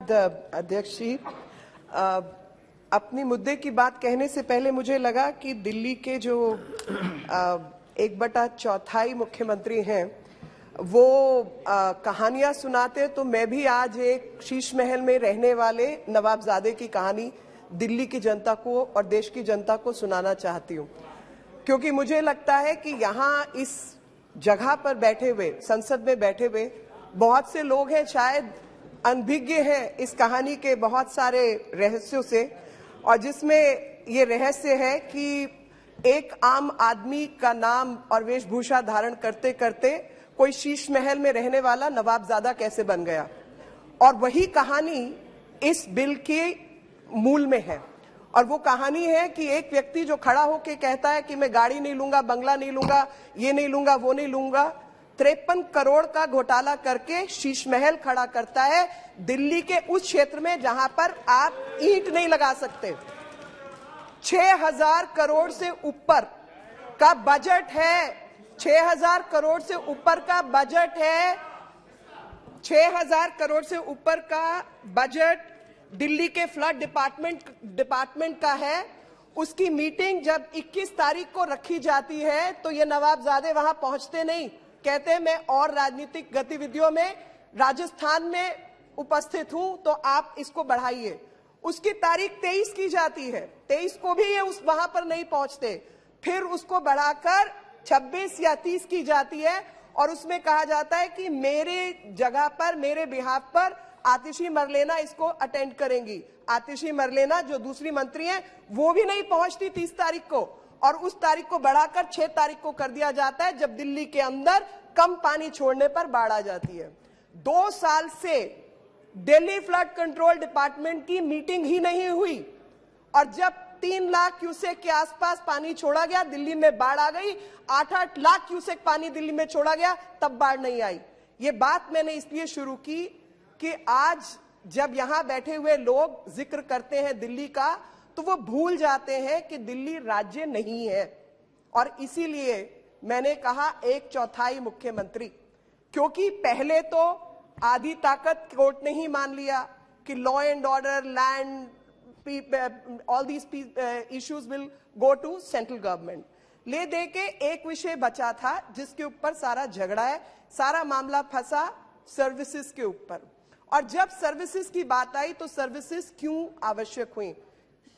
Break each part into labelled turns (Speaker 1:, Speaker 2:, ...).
Speaker 1: धन्यवाद अध्यक्ष जी। अपनी मुद्दे की बात कहने से पहले मुझे लगा कि दिल्ली के जो 1/4 मुख्यमंत्री हैं वो कहानियां सुनाते, तो मैं भी आज एक शीश महल में रहने वाले नवाबजादे की कहानी दिल्ली की जनता को और देश की जनता को सुनाना चाहती हूँ, क्योंकि मुझे लगता है कि यहाँ इस जगह पर बैठे हुए, संसद में बैठे हुए बहुत से लोग हैं शायद अनभिज्ञ हैं इस कहानी के बहुत सारे रहस्यों से, और जिसमें ये रहस्य है कि एक आम आदमी का नाम और वेशभूषा धारण करते करते कोई शीश महल में रहने वाला नवाबजादा कैसे बन गया। और वही कहानी इस बिल के मूल में है। और वो कहानी है कि एक व्यक्ति जो खड़ा होकर कहता है कि मैं गाड़ी नहीं लूंगा, बंगला नहीं लूंगा, ये नहीं लूंगा, वो नहीं लूंगा, 53 करोड़ का घोटाला करके शीश महल खड़ा करता है दिल्ली के उस क्षेत्र में जहां पर आप ईंट नहीं लगा सकते। 6000 करोड़ से ऊपर का बजट है, 6000 करोड़ से ऊपर का बजट है, 6000 करोड़ से ऊपर का बजट दिल्ली के फ्लड डिपार्टमेंट का है। उसकी मीटिंग जब 21 तारीख को रखी जाती है तो ये नवाबजादे वहां पहुंचते नहीं, कहते हैं मैं और राजनीतिक गतिविधियों में राजस्थान में उपस्थित हूं, तो आप इसको बढ़ाइए। उसकी तारीख 23 की जाती है, 23 को भी ये वहां पर नहीं पहुंचते, फिर उसको बढ़ाकर 26 या 30 की जाती है और उसमें कहा जाता है कि मेरे जगह पर, मेरे बिहाफ पर आतिशी मरलेना इसको अटेंड करेंगी। आतिशी मरलेना जो दूसरी मंत्री हैं वो भी नहीं पहुंचती 30 तारीख को, और उस तारीख को बढ़ाकर 6 तारीख को कर दिया जाता है जब दिल्ली के अंदर कम पानी छोड़ने पर बाढ़ आ जाती है। 2 साल से दिल्ली फ्लड कंट्रोल डिपार्टमेंट की मीटिंग ही नहीं हुई, और जब 3 लाख क्यूसेक के आसपास पानी छोड़ा गया, दिल्ली में बाढ़ आ गई, 8-8 लाख क्यूसेक पानी दिल्ली में छोड़ा गया, तब बाढ़ नहीं आई। ये बात मैंने इसलिए शुरू की कि आज जब यहां बैठे हुए लोग जिक्र करते हैं दिल्ली का, तो वो भूल जाते हैं कि दिल्ली राज्य नहीं है। और इसीलिए मैंने कहा 1/4 मुख्यमंत्री, क्योंकि पहले तो आधी ताकत कोर्ट ने ही मान लिया कि law and order, land, all these issues will go to central government. ले दे के एक विषय बचा था जिसके ऊपर सारा झगड़ा है, सारा मामला फंसा सर्विसेज के ऊपर। और जब सर्विसेज की बात आई तो सर्विसेज क्यों आवश्यक हुई,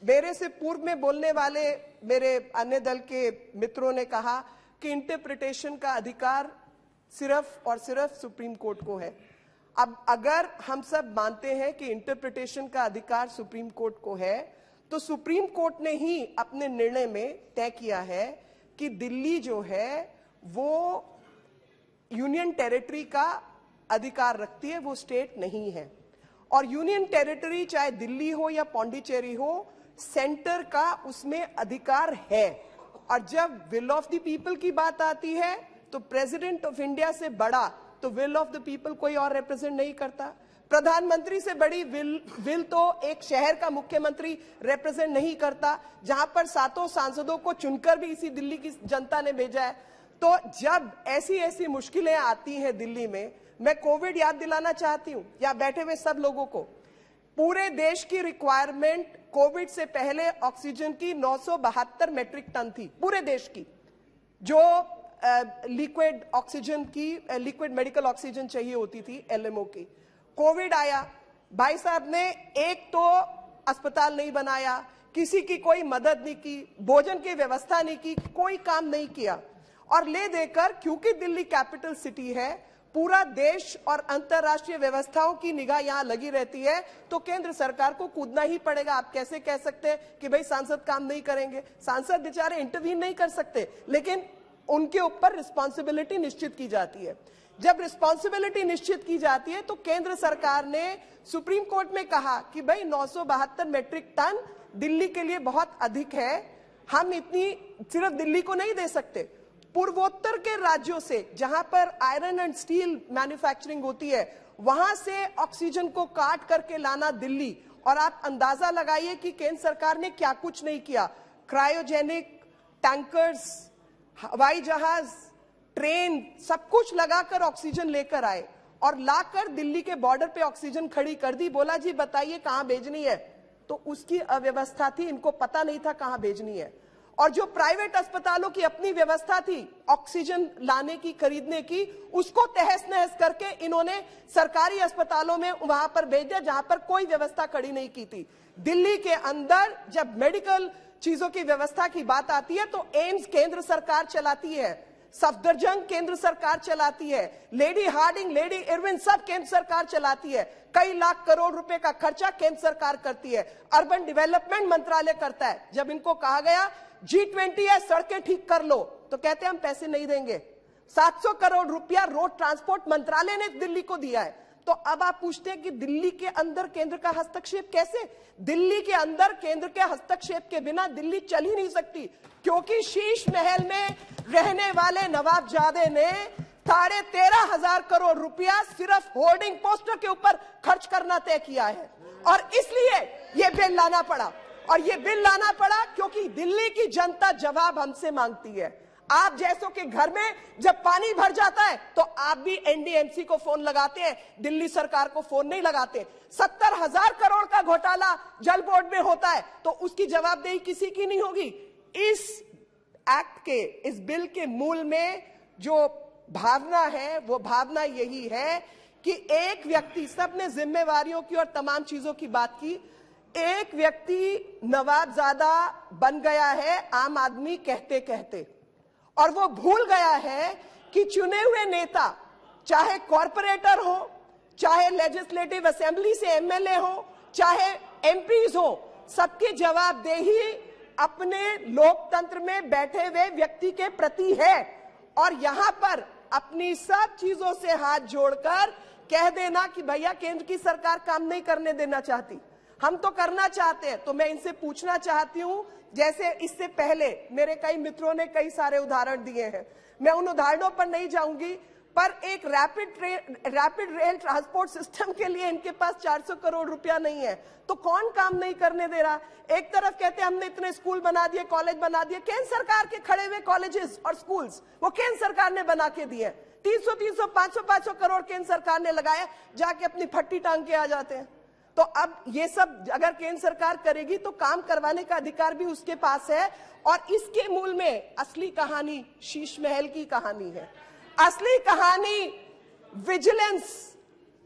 Speaker 1: मेरे से पूर्व में बोलने वाले मेरे अन्य दल के मित्रों ने कहा कि इंटरप्रिटेशन का अधिकार सिर्फ और सिर्फ सुप्रीम कोर्ट को है। अब अगर हम सब मानते हैं कि इंटरप्रिटेशन का अधिकार सुप्रीम कोर्ट को है, तो सुप्रीम कोर्ट ने ही अपने निर्णय में तय किया है कि दिल्ली जो है वो यूनियन टेरिटरी का अधिकार रखती है, वो स्टेट नहीं है। और यूनियन टेरिटरी चाहे दिल्ली हो या पौंडीचेरी हो, सेंटर का उसमें अधिकार है। और जब विल ऑफ द पीपल की बात आती है तो प्रेसिडेंट ऑफ इंडिया से बड़ा तो विल ऑफ द पीपल कोई और रिप्रेजेंट नहीं करता। प्रधानमंत्री से बड़ी विल तो एक शहर का मुख्यमंत्री रिप्रेजेंट नहीं करता, जहां पर 7 सांसदों को चुनकर भी इसी दिल्ली की जनता ने भेजा है। तो जब ऐसी ऐसी मुश्किलें आती हैं दिल्ली में, मैं कोविड याद दिलाना चाहती हूं या बैठे हुए सब लोगों को, पूरे देश की रिक्वायरमेंट कोविड से पहले ऑक्सीजन की 972 मेट्रिक टन थी, पूरे देश की, जो लिक्विड ऑक्सीजन की, लिक्विड मेडिकल ऑक्सीजन चाहिए होती थी एलएमओ की। कोविड आया, भाई साहब ने एक तो अस्पताल नहीं बनाया, किसी की कोई मदद नहीं की, भोजन की व्यवस्था नहीं की, कोई काम नहीं किया। और ले देकर, क्योंकि दिल्ली कैपिटल सिटी है, पूरा देश और अंतरराष्ट्रीय व्यवस्थाओं की निगाह यहां लगी रहती है, तो केंद्र सरकार को कूदना ही पड़ेगा। आप कैसे कह सकते हैं कि भाई सांसद काम नहीं करेंगे? सांसद बेचारे इंटरवीन नहीं कर सकते, लेकिन उनके ऊपर रिस्पॉन्सिबिलिटी निश्चित की जाती है। जब रिस्पॉन्सिबिलिटी निश्चित की जाती है तो केंद्र सरकार ने सुप्रीम कोर्ट में कहा कि भाई 972 मेट्रिक टन दिल्ली के लिए बहुत अधिक है, हम इतनी सिर्फ दिल्ली को नहीं दे सकते, पूर्वोत्तर के राज्यों से जहां पर आयरन एंड स्टील मैन्युफैक्चरिंग होती है, वहां से ऑक्सीजन को काट करके लाना दिल्ली। और आप अंदाजा लगाइए कि केंद्र सरकार ने क्या कुछ नहीं किया। क्रायोजेनिक टैंकर्स, हवाई जहाज, ट्रेन, सब कुछ लगाकर ऑक्सीजन लेकर आए। और लाकर दिल्ली के बॉर्डर पे ऑक्सीजन खड़ी कर दी। बोला जी बताइए कहां भेजनी है, तो उसकी अव्यवस्था थी, इनको पता नहीं था कहां भेजनी है। और जो प्राइवेट अस्पतालों की अपनी व्यवस्था थी ऑक्सीजन लाने की, खरीदने की, उसको तहस नहस करके इन्होंने सरकारी अस्पतालों में वहां पर भेज दिया जहां पर कोई व्यवस्था खड़ी नहीं की थी। दिल्ली के अंदर जब मेडिकल चीजों की व्यवस्था की बात आती है तो एम्स केंद्र सरकार चलाती है, सफदरजंग केंद्र सरकार चलाती है, लेडी हार्डिंग, लेडी इरविन सब केंद्र सरकार चलाती है। कई लाख करोड़ रुपए का खर्चा केंद्र सरकार करती है, अर्बन डेवलपमेंट मंत्रालय करता है। जब इनको कहा गया G20 है, सड़कें ठीक कर लो, तो कहते हैं हम पैसे नहीं देंगे। 700 करोड़ रुपया रोड ट्रांसपोर्ट मंत्रालय ने दिल्ली को दिया है। तो अब आप पूछते हैं कि दिल्ली के अंदर केंद्र का हस्तक्षेप कैसे? दिल्ली के अंदर केंद्र के हस्तक्षेप के बिना दिल्ली चल ही नहीं सकती, क्योंकि शीश महल में रहने वाले नवाबजादे ने 13,500 करोड़ रुपया सिर्फ होर्डिंग पोस्टर के ऊपर खर्च करना तय किया है। और इसलिए यह बिल लाना पड़ा, और ये बिल लाना पड़ा क्योंकि दिल्ली की जनता जवाब हमसे मांगती है। आप जैसों के घर में जब पानी भर जाता है तो आप भी एनडीएमसी को फोन लगाते हैं, दिल्ली सरकार को फोन नहीं लगाते। 70,000 करोड़ का घोटाला जल बोर्ड में होता है तो उसकी जवाबदेही किसी की नहीं होगी। इस एक्ट के, इस बिल के मूल में जो भावना है वो भावना यही है कि एक व्यक्ति, सबने जिम्मेवारियों की और तमाम चीजों की बात की, एक व्यक्ति नवाबजादा बन गया है आम आदमी कहते कहते, और वो भूल गया है कि चुने हुए नेता, चाहे कॉरपोरेटर हो, चाहे लेजिस्लेटिव असेंबली से एमएलए हो, चाहे एमपीज हो, सबकी जवाबदेही अपने लोकतंत्र में बैठे हुए व्यक्ति के प्रति है। और यहां पर अपनी सब चीजों से हाथ जोड़कर कह देना कि भैया केंद्र की सरकार काम नहीं करने देना चाहती, हम तो करना चाहते हैं। तो मैं इनसे पूछना चाहती हूं, जैसे इससे पहले मेरे कई मित्रों ने कई सारे उदाहरण दिए हैं, मैं उन उदाहरणों पर नहीं जाऊंगी, पर एक रैपिड रेल ट्रांसपोर्ट सिस्टम के लिए इनके पास 400 करोड़ रुपया नहीं है, तो कौन काम नहीं करने दे रहा? एक तरफ कहते हैं हमने इतने स्कूल बना दिए, कॉलेज बना दिए, केंद्र सरकार के खड़े हुए कॉलेजेस और स्कूल्स वो केंद्र सरकार ने बना के दिए। 300 500 करोड़ केंद्र सरकार ने लगाया, जाके अपनी फट्टी टांग के आ जाते हैं। तो अब ये सब अगर केंद्र सरकार करेगी तो काम करवाने का अधिकार भी उसके पास है। और इसके मूल में असली कहानी शीश महल की कहानी है। असली कहानी विजिलेंस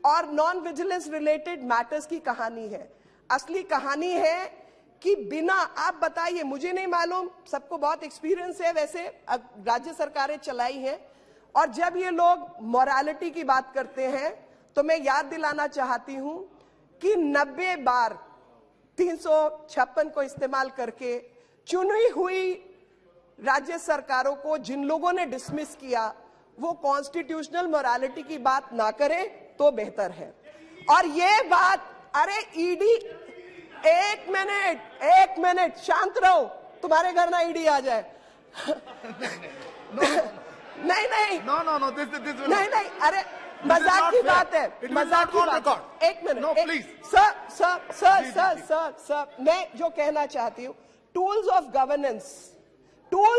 Speaker 1: और नॉन विजिलेंस रिलेटेड मैटर्स की कहानी है। असली कहानी है कि बिना, आप बताइए, मुझे नहीं मालूम, सबको बहुत एक्सपीरियंस है, वैसे राज्य सरकारें चलाई हैं, और जब ये लोग मोरालिटी की बात करते हैं तो मैं याद दिलाना चाहती हूं कि 90 बार 356 को इस्तेमाल करके चुनी हुई राज्य सरकारों को जिन लोगों ने डिसमिस किया वो कॉन्स्टिट्यूशनल मोरालिटी की बात ना करें तो बेहतर है। और ये बात, अरे ईडी, एक मिनट शांत रहो, तुम्हारे घर ना ईडी आ जाए। नहीं, अरे मजाक की बात है, मजाक की बात। एक मिनट, सर, मैं जो कहना चाहती हूँ, टूल्स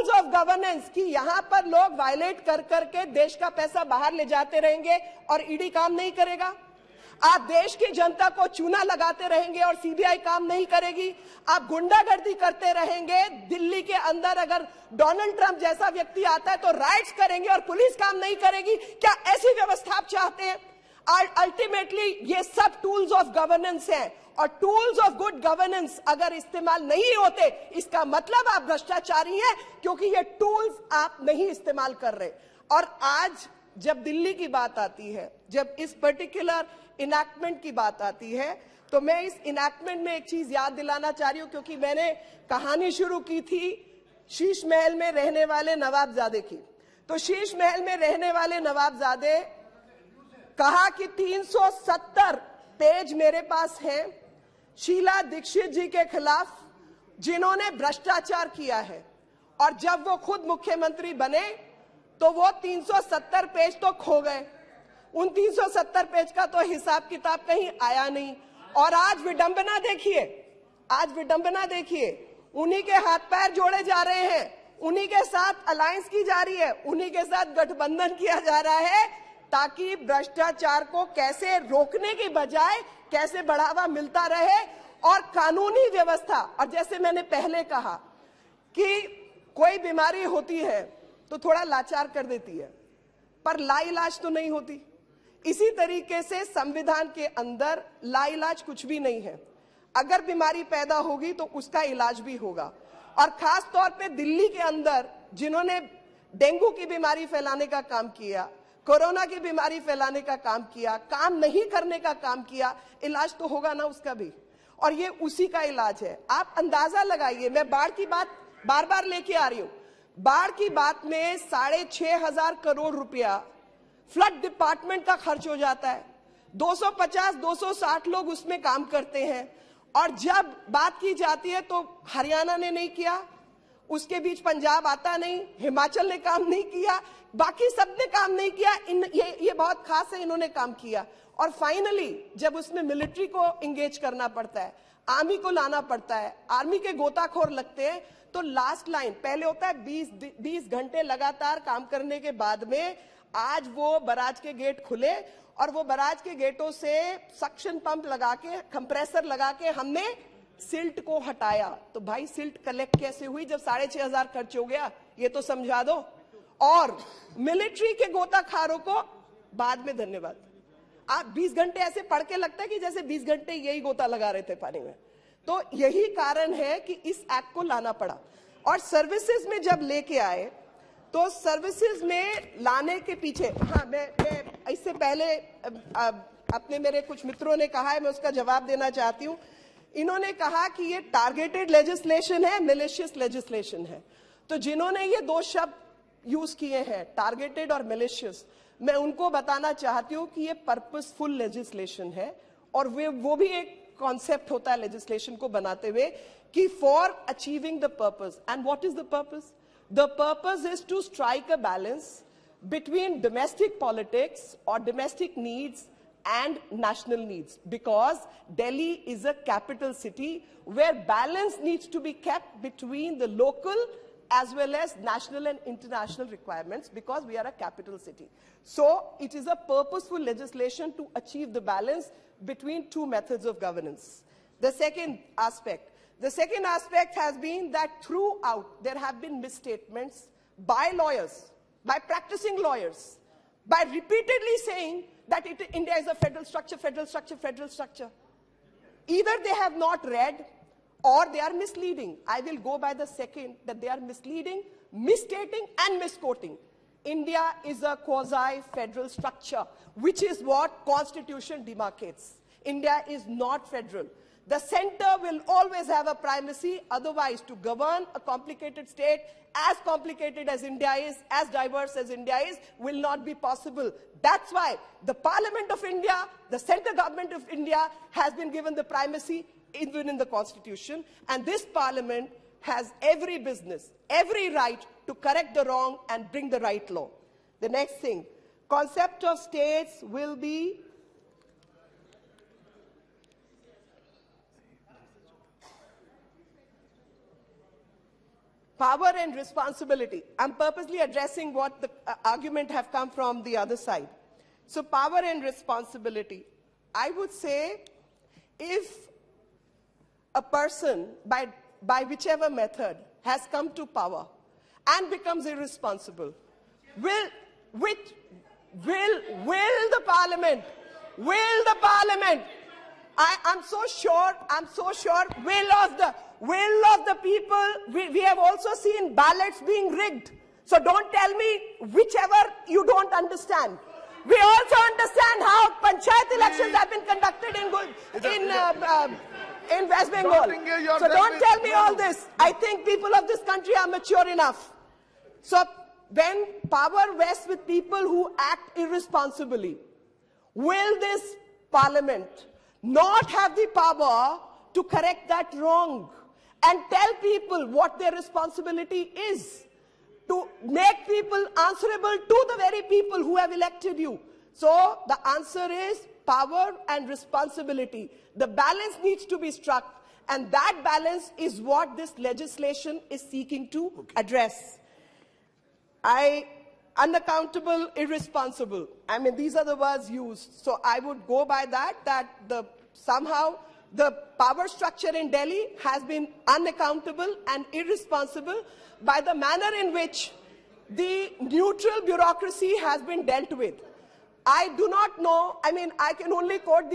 Speaker 1: ऑफ गवर्नेंस की यहां पर लोग वायलेट कर करके देश का पैसा बाहर ले जाते रहेंगे और ईडी काम नहीं करेगा। आप देश की जनता को चूना लगाते रहेंगे और सीबीआई काम नहीं करेगी। आप गुंडागर्दी करते रहेंगे। दिल्ली के अंदर अगर डोनाल्ड ट्रंप जैसा व्यक्ति आता है तो राइट्स करेंगे और पुलिस काम नहीं करेगी। क्या ऐसी व्यवस्था आप चाहते हैं? अल्टीमेटली ये सब टूल्स ऑफ गवर्नेंस हैं, और टूल्स ऑफ गुड गवर्नेंस अगर इस्तेमाल नहीं होते इसका मतलब आप भ्रष्टाचारी हैं, क्योंकि ये टूल्स आप नहीं इस्तेमाल कर रहे। और आज जब दिल्ली की बात आती है, जब इस पर्टिकुलर इनैक्टमेंट की बात आती है, तो मैं इस इनैक्टमेंट में एक चीज याद दिलाना चाह रही हूं, क्योंकि मैंने कहानी शुरू की थी शीश महल में रहने वाले नवाबजादे की। तो शीश महल में रहने वाले नवाबजादे कहा कि 370 पेज मेरे पास है शीला दीक्षित जी के खिलाफ, जिन्होंने भ्रष्टाचार किया है, और जब वो खुद मुख्यमंत्री बने तो वो 370 पेज तो खो गए। उन 370 पेज का तो हिसाब किताब कहीं आया नहीं। और आज विडंबना देखिए, उन्हीं के हाथ पैर जोड़े जा रहे हैं, उन्हीं के साथ अलायंस की जा रही है, उन्हीं के साथ गठबंधन किया जा रहा है, ताकि भ्रष्टाचार को कैसे रोकने की बजाय कैसे बढ़ावा मिलता रहे और कानूनी व्यवस्था। और जैसे मैंने पहले कहा कि कोई बीमारी होती है तो थोड़ा लाचार कर देती है, पर लाइलाज तो नहीं होती। इसी तरीके से संविधान के अंदर लाइलाज कुछ भी नहीं है। अगर बीमारी पैदा होगी तो उसका इलाज भी होगा। और खास तौर पे दिल्ली के अंदर जिन्होंने डेंगू की बीमारी फैलाने का काम किया, कोरोना की बीमारी फैलाने का काम किया, काम नहीं करने का काम किया, इलाज तो होगा ना उसका भी। और ये उसी का इलाज है। आप अंदाजा लगाइए, मैं बाढ़ की बात बार बार लेके आ रही हूं। बाढ़ की बात में 6,500 करोड़ रुपया फ्लड डिपार्टमेंट का खर्च हो जाता है। 250-260 लोग उसमें काम करते हैं। और जब बात की जाती है तो हरियाणा ने नहीं किया, उसके बीच पंजाब आता नहीं, हिमाचल ने काम नहीं किया, बाकी सब ने काम नहीं किया। ये बहुत खास है, इन्होंने काम किया। और फाइनली जब उसमें मिलिट्री को एंगेज करना पड़ता है, आर्मी को लाना पड़ता है, आर्मी के गोताखोर लगते हैं, तो लास्ट लाइन पहले होता है 20 घंटे लगातार काम करने के बाद में आज वो बराज के गेट खुले और वो बराज के गेटों से सक्शन पंप लगा के, कंप्रेसर लगा के हमने सिल्ट को हटाया। तो भाई सिल्ट कलेक्ट कैसे हुई जब 6,500 खर्च हो गया, ये तो समझा दो। और मिलिट्री के गोताखारों को बाद में धन्यवाद। आप 20 घंटे ऐसे पढ़ के लगता है कि जैसे 20 घंटे यही गोता लगा रहे थे पानी में। तो यही कारण है कि इस एक्ट को लाना पड़ा। और सर्विसेज में जब लेके आए तो सर्विसेज में लाने के पीछे, हाँ मैं इससे पहले अपने मेरे कुछ मित्रों ने कहा है, मैं उसका जवाब देना चाहती हूँ। इन्होंने कहा कि ये टारगेटेड लेजिस्लेशन है, मिलिशियस लेजिस्लेशन है। तो जिन्होंने ये दो शब्द यूज किए हैं, टारगेटेड और मिलिशियस, मैं उनको बताना चाहती हूँ कि ये पर्पसफुल लेजिस्लेशन है। और वो भी एक कॉन्सेप्ट होता है लेजिस्लेशन को बनाते हुए कि for achieving the purpose. And what is the purpose? The purpose is to strike a balance between domestic politics or domestic needs and national needs, because Delhi is a capital city where balance needs to be kept between the local as well as national and international requirements, because we are a capital city. So it is a purposeful legislation to achieve the balance between two methods of governance. The second aspect has been that throughout there have been misstatements by lawyers, by practicing lawyers, by repeatedly saying that India is a federal structure, federal structure, federal structure. Either they have not read or they are misleading. I will go by the second, that they are misleading, misstating and misquoting. India is a quasi-federal structure, which is what Constitution demarcates. India is not federal. The center will always have a primacy. Otherwise, to govern a complicated state as complicated as India is, as diverse as India is, will not be possible. That's why the Parliament of India, the central government of India, has been given the primacy even in the Constitution. And this Parliament has every business, every right to correct the wrong and bring the right law. The next thing, concept of states will be power and responsibility. I'm purposely addressing what the argument have come from the other side. So power and responsibility. I would say if a person, by whichever method, has come to power and becomes irresponsible, will the parliament, I'm so sure, will of the people, we have also seen ballots being rigged. So don't tell me whichever you don't understand. We also understand how panchayat elections have been conducted in West Bengal. So don't tell me all this. I think people of this country are mature enough. So when power vests with people who act irresponsibly, will this parliament not have the power to correct that wrong and tell people what their responsibility is, to make people answerable to the very people who have elected you? So the answer is power and responsibility. The balance needs to be struck, and that balance is what this legislation is seeking to address. I unaccountable, irresponsible. I mean, these are the words used. So I would go by that somehow the power structure in Delhi has been unaccountable and irresponsible by the manner in which the neutral bureaucracy has been dealt with. I do not know, I mean, I can only quote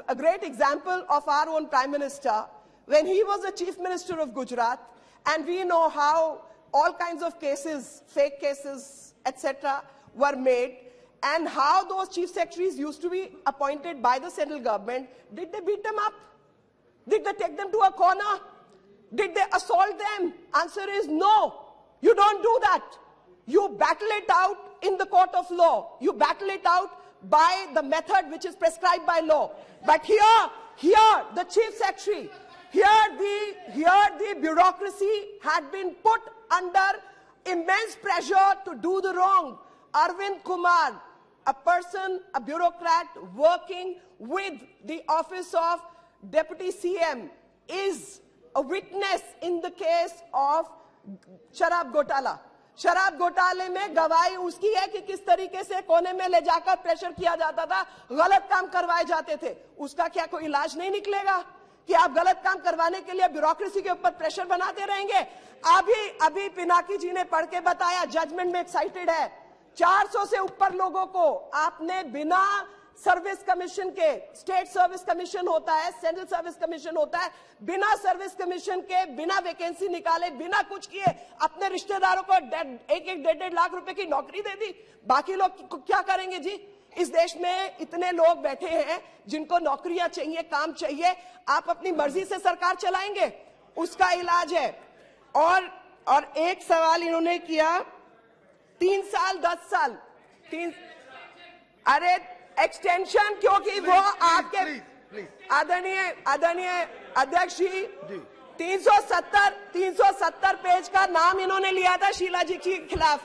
Speaker 1: a great example of our own Prime Minister when he was the Chief Minister of Gujarat, and we know how all kinds of cases, fake cases, etc., were made, and how those chief secretaries used to be appointed by the central government. Did they beat them up? Did they take them to a corner? Did they assault them? Answer is no. You don't do that. You battle it out in the court of law. You battle it out by the method which is prescribed by law. But here, the chief secretary, here the bureaucracy had been put under immense pressure to do the wrong. Arvind Kumar, a person, a bureaucrat working with the office of Deputy CM, is a witness in the case of शराब घोटाला. शराब घोटाले में गवाही उसकी है कि किस तरीके से कोने में ले जाकर प्रेशर किया जाता था, गलत काम करवाए जाते थे. उसका क्या कोई इलाज नहीं निकलेगा कि आप गलत काम करवाने के लिए ब्यूरोक्रेसी के ऊपर प्रेशर बनाते रहेंगे? अभी पिनाकी जी ने पढ़ के बताया, जजमेंट में एक्साइटेड है. 400 से ऊपर लोगों को आपने बिना सर्विस कमीशन के, स्टेट सर्विस कमीशन होता है, सेंट्रल सर्विस कमीशन होता है, बिना सर्विस कमीशन के, बिना वैकेंसी निकाले, बिना कुछ किए अपने रिश्तेदारों को 1-1.5 लाख रुपए की नौकरी दे दी. बाकी लोग क्या करेंगे जी? इस देश में इतने लोग बैठे हैं जिनको नौकरियां चाहिए, काम चाहिए. आप अपनी मर्जी से सरकार चलाएंगे? उसका इलाज है. और एक सवाल इन्होंने किया, 3 साल 10 साल, अरे एक्सटेंशन, क्योंकि वो आपके आदरणीय अध्यक्ष जी 370 पेज का नाम इन्होंने लिया था शीला जी के खिलाफ.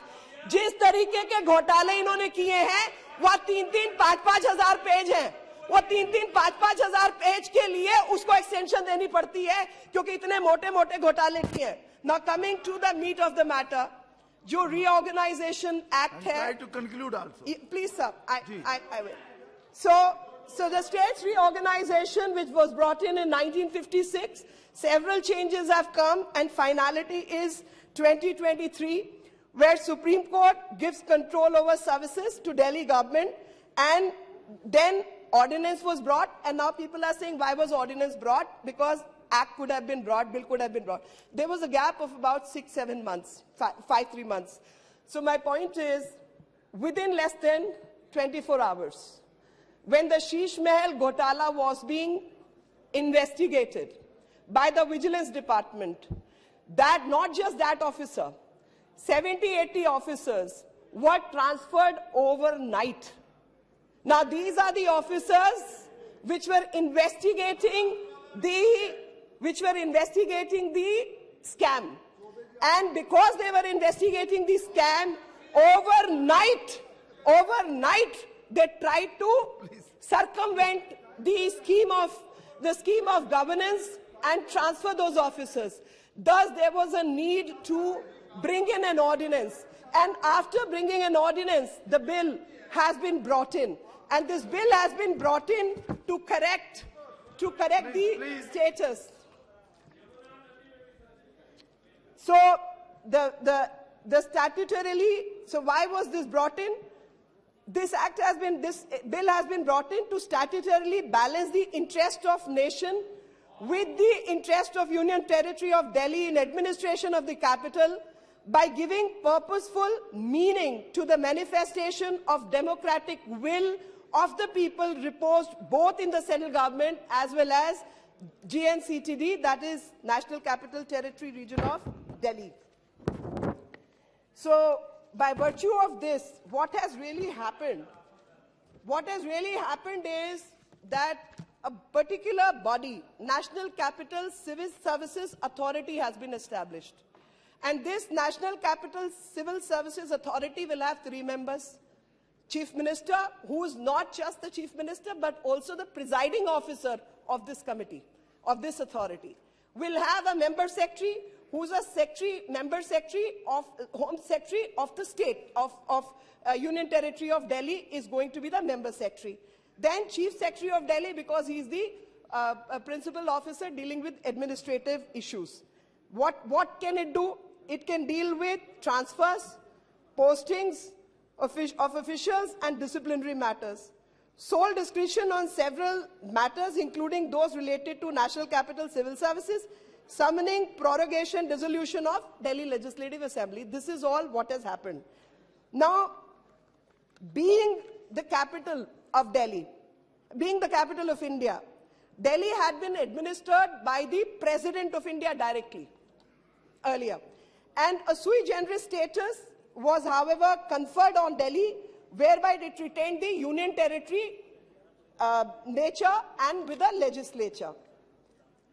Speaker 1: जिस तरीके के घोटाले इन्होंने किए हैं वह 3-5 हजार पेज हैं. वो 3-5 हजार पेज के लिए उसको एक्सटेंशन देनी पड़ती है क्योंकि इतने मोटे घोटाले किए. Now coming to the meat of the matter, जो रीऑर्गेनाइजेशन एक्ट है.
Speaker 2: Try to conclude also.
Speaker 1: Please, sir. I will. So the state's reorganization, which was brought in 1956, several changes have come, and finality is 2023, where Supreme Court gives control over services to Delhi government, and then ordinance was brought, and now people are saying, why was ordinance brought? Because act could have been brought, bill could have been brought. There was a gap of about 6-7 months, 5-3 months. So my point is, within less than 24 hours, when the Sheesh Mahal Ghotala was being investigated by the Vigilance Department, that not just that officer, 70-80 officers were transferred overnight. Now these are the officers which were investigating the scam. And because they were investigating the scam, overnight, they tried to circumvent the scheme of governance and transfer those officers. Thus, there was a need to bring in an ordinance. And after bringing an ordinance, the bill has been brought in. And this bill has been brought in to correct the status. So the statutorily, so why was this brought in? This bill has been brought in to statutorily balance the interest of nation with the interest of Union Territory of Delhi in administration of the capital by giving purposeful meaning to the manifestation of democratic will of the people reposed both in the central government as well as GNCTD, that is National Capital Territory region of Delhi. So, by virtue of this, what has really happened is that a particular body, National Capital Civil Services Authority, has been established. And this National Capital Civil Services Authority will have 3 members. Chief Minister, who is not just the Chief Minister, but also the presiding officer of this committee, of this authority. Will have a member secretary who's a secretary, member secretary of Home Secretary of the state of Union Territory of Delhi is going to be the member secretary. Then Chief Secretary of Delhi, because he's the principal officer dealing with administrative issues. What can it do? It can deal with transfers, postings of officials and disciplinary matters. Sole discretion on several matters, including those related to National Capital Civil Services, summoning, prorogation, dissolution of Delhi Legislative Assembly. This is all what has happened. Now, being the capital of Delhi, being the capital of India, Delhi had been administered by the President of India directly earlier. And a sui generis status was, however, conferred on Delhi, whereby it retained the union territory nature and with a legislature.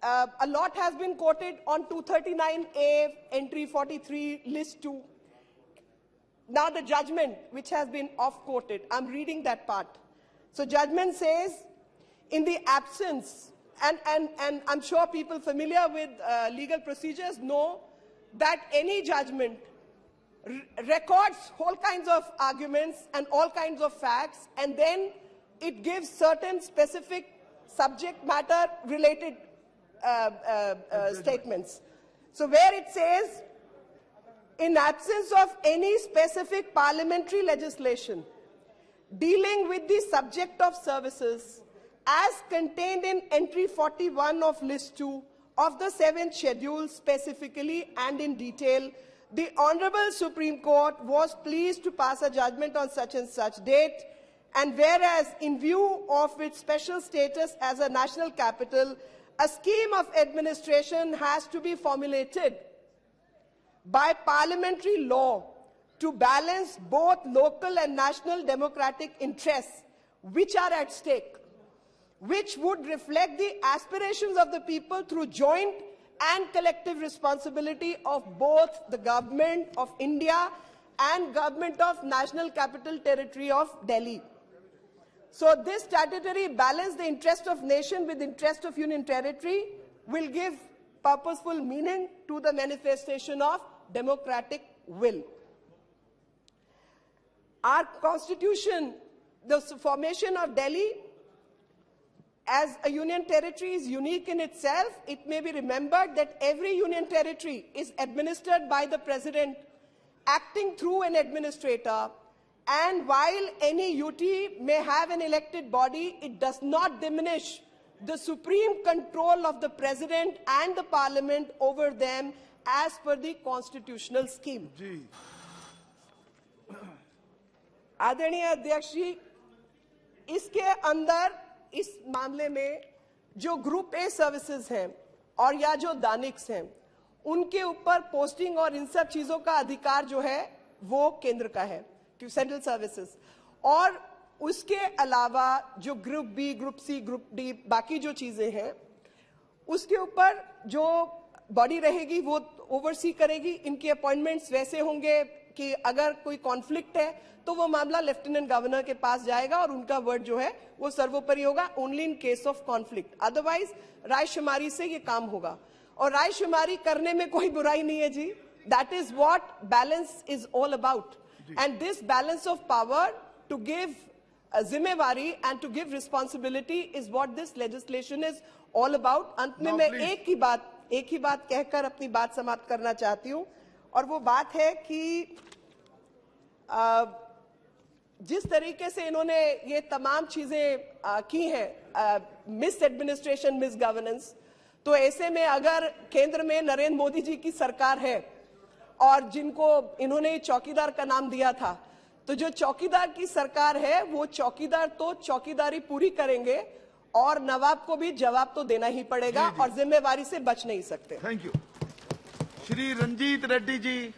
Speaker 1: A lot has been quoted on 239A, entry 43, list 2. Now the judgment, which has been off-quoted, I'm reading that part. So judgment says, in the absence, and I'm sure people familiar with legal procedures know that any judgment records all kinds of arguments and all kinds of facts, and then it gives certain specific subject matter related statements. So where it says, in absence of any specific parliamentary legislation dealing with the subject of services as contained in entry 41 of list 2 of the 7th schedule specifically and in detail, the Honorable Supreme Court was pleased to pass a judgment on such and such date, and whereas in view of its special status as a national capital, a scheme of administration has to be formulated by parliamentary law to balance both local and national democratic interests which are at stake, which would reflect the aspirations of the people through joint and collective responsibility of both the government of India and government of National Capital Territory of Delhi. So this statutory balance, the interest of nation with interest of union territory, will give purposeful meaning to the manifestation of democratic will. Our constitution, the formation of Delhi as a union territory is unique in itself. It may be remembered that every union territory is administered by the president acting through an administrator, and while any UT may have an elected body, it does not diminish the supreme control of the president and the parliament over them as per the constitutional scheme. आदरणीय अध्यक्ष जी, इसके अंदर इस मामले में जो group A services हैं और या जो दानिक्स हैं, उनके ऊपर पोस्टिंग और इन सब चीजों का अधिकार जो है वो केंद्र का है, सेंट्रल सर्विसेज। और उसके अलावा जो group B, group C, group D, बाकी जो चीजें हैं, उसके ऊपर जो बॉडी रहेगी वो ओवरसी करेगी। इनके अपॉइंटमेंट्स वैसे होंगे कि अगर कोई कॉन्फ्लिक्ट है तो वो मामला लेफ्टिनेंट गवर्नर के पास जाएगा और उनका वर्ड जो है वो सर्वोपरि होगा, only in case of conflict. Otherwise रायशुमारी से ये काम होगा, और रायशुमारी करने में कोई बुराई नहीं है जी। That is what balance is all about, and this balance of power to give जिम्मेवारी and to give responsibility is what this legislation is all about. अंत में मैं एक ही बात कहकर अपनी बात समाप्त करना चाहती हूं, और वो बात है कि जिस तरीके से इन्होंने ये तमाम चीजें की हैं, मिस एडमिनिस्ट्रेशन, मिस गवर्नेंस, तो ऐसे में अगर केंद्र में नरेंद्र मोदी जी की सरकार है और जिनको इन्होंने चौकीदार का नाम दिया था, तो जो चौकीदार की सरकार है वो चौकीदार तो चौकीदारी पूरी करेंगे और नवाब को भी जवाब तो देना ही पड़ेगा, और जिम्मेवारी से बच नहीं सकते।
Speaker 2: Thank you. Shri Ranjit Reddy ji.